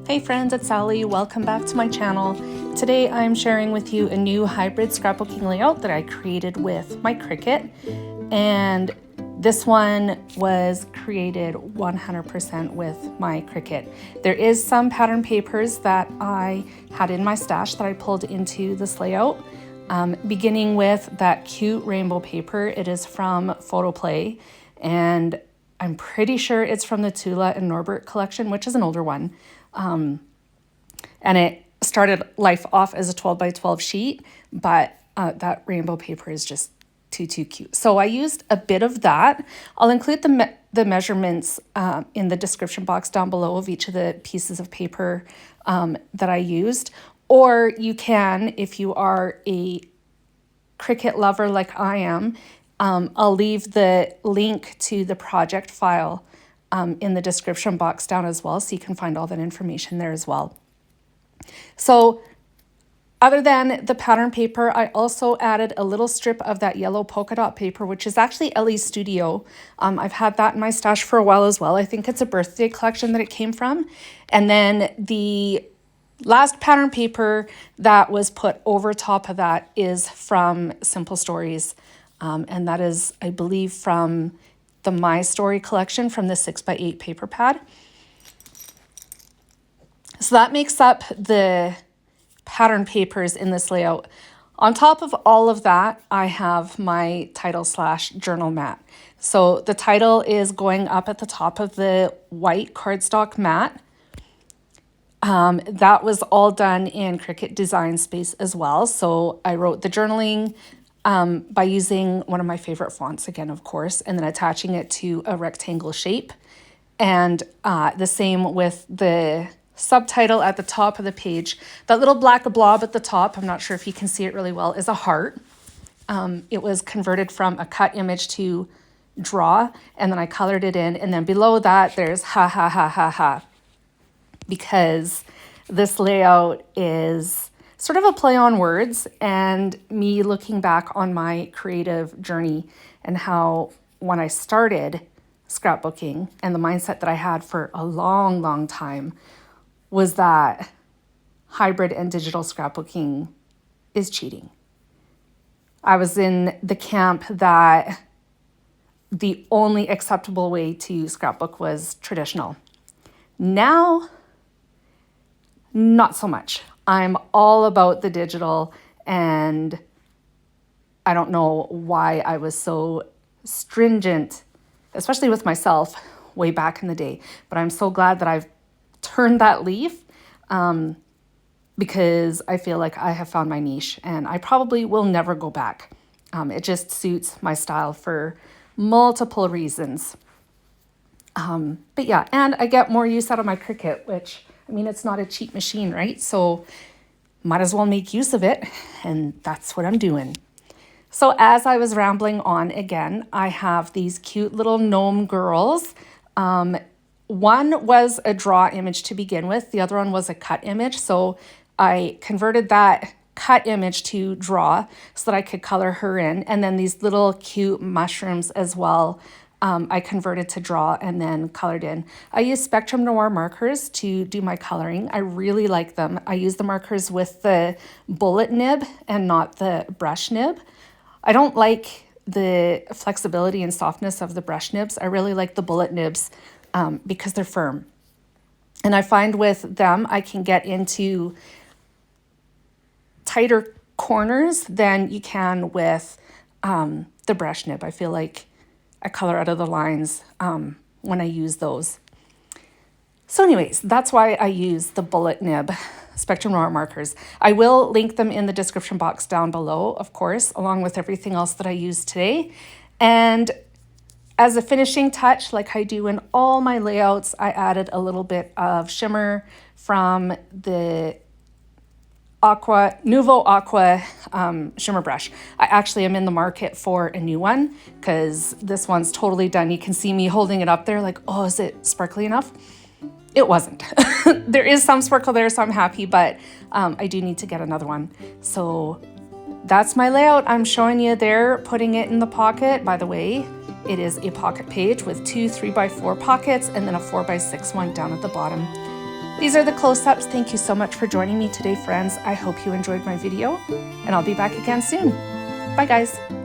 Hey friends, it's Sally. Welcome back to my channel. Today I'm sharing with you a new hybrid scrapbooking layout that I created with my Cricut. And this one was created 100% with my Cricut. There is some pattern papers that I had in my stash that I pulled into this layout. Beginning with that cute rainbow paper. It is from Photoplay, and I'm pretty sure it's from the Tula and Norbert collection, which is an older one. And it started life off as a 12 by 12 sheet, but that rainbow paper is just too cute. So I used a bit of that. I'll include the measurements in the description box down below of each of the pieces of paper that I used. Or you can, if you are a Cricut lover like I am, I'll leave the link to the project file in the description box down as well, so you can find all that information there as well. So other than the pattern paper, I also added a little strip of that yellow polka dot paper, which is actually Ellie's Studio. I've had that in my stash for a while as well. I think it's a birthday collection that it came from. And then the last pattern paper that was put over top of that is from Simple Stories. And that is, I believe, from the My Story collection from the 6x8 paper pad. So that makes up the pattern papers in this layout. On top of all of that, I have my title / journal mat. So the title is going up at the top of the white cardstock mat. That was all done in Cricut Design Space as well. So I wrote the journaling by using one of my favorite fonts again, of course, and then attaching it to a rectangle shape. And the same with the subtitle at the top of the page. That little black blob at the top, I'm not sure if you can see it really well, is a heart. It was converted from a cut image to draw, and then I colored it in. And then below that, there's ha ha ha ha ha, because this layout is sort of a play on words and me looking back on my creative journey and how when I started scrapbooking and the mindset that I had for a long time was that hybrid and digital scrapbooking is cheating. I was in the camp that the only acceptable way to scrapbook was traditional. Now, not so much. I'm all about the digital, and I don't know why I was so stringent, especially with myself way back in the day, but I'm so glad that I've turned that leaf because I feel like I have found my niche and I probably will never go back. It just suits my style for multiple reasons. But yeah, and I get more use out of my Cricut, which, I mean, it's not a cheap machine, right? So might as well make use of it, and that's what I'm doing. So as I was rambling on again, I have these cute little gnome girls. One was a draw image to begin with. The other one was a cut image. So I converted that cut image to draw so that I could color her in. And then these little cute mushrooms as well, I converted to draw and then colored in. I use Spectrum Noir markers to do my coloring. I really like them. I use the markers with the bullet nib and not the brush nib. I don't like the flexibility and softness of the brush nibs. I really like the bullet nibs because they're firm. And I find with them, I can get into tighter corners than you can with the brush nib. I feel like I color out of the lines when I use those. So anyways, that's why I use the bullet nib Spectrum Noir markers. I will link them in the description box down below, of course, along with everything else that I used today. And as a finishing touch, like I do in all my layouts, I added a little bit of shimmer from the Nuvo Aqua shimmer brush. I actually am in the market for a new one because this one's totally done. You can see me holding it up there like, oh, is it sparkly enough? It wasn't. There is some sparkle there, so I'm happy, but I do need to get another one. So that's my layout. I'm showing you there, putting it in the pocket. By the way, It is a pocket page with 2 3x4 pockets and then a 4x6 one down at the bottom. These are the close-ups. Thank you so much for joining me today, friends. I hope you enjoyed my video, and I'll be back again soon. Bye, guys.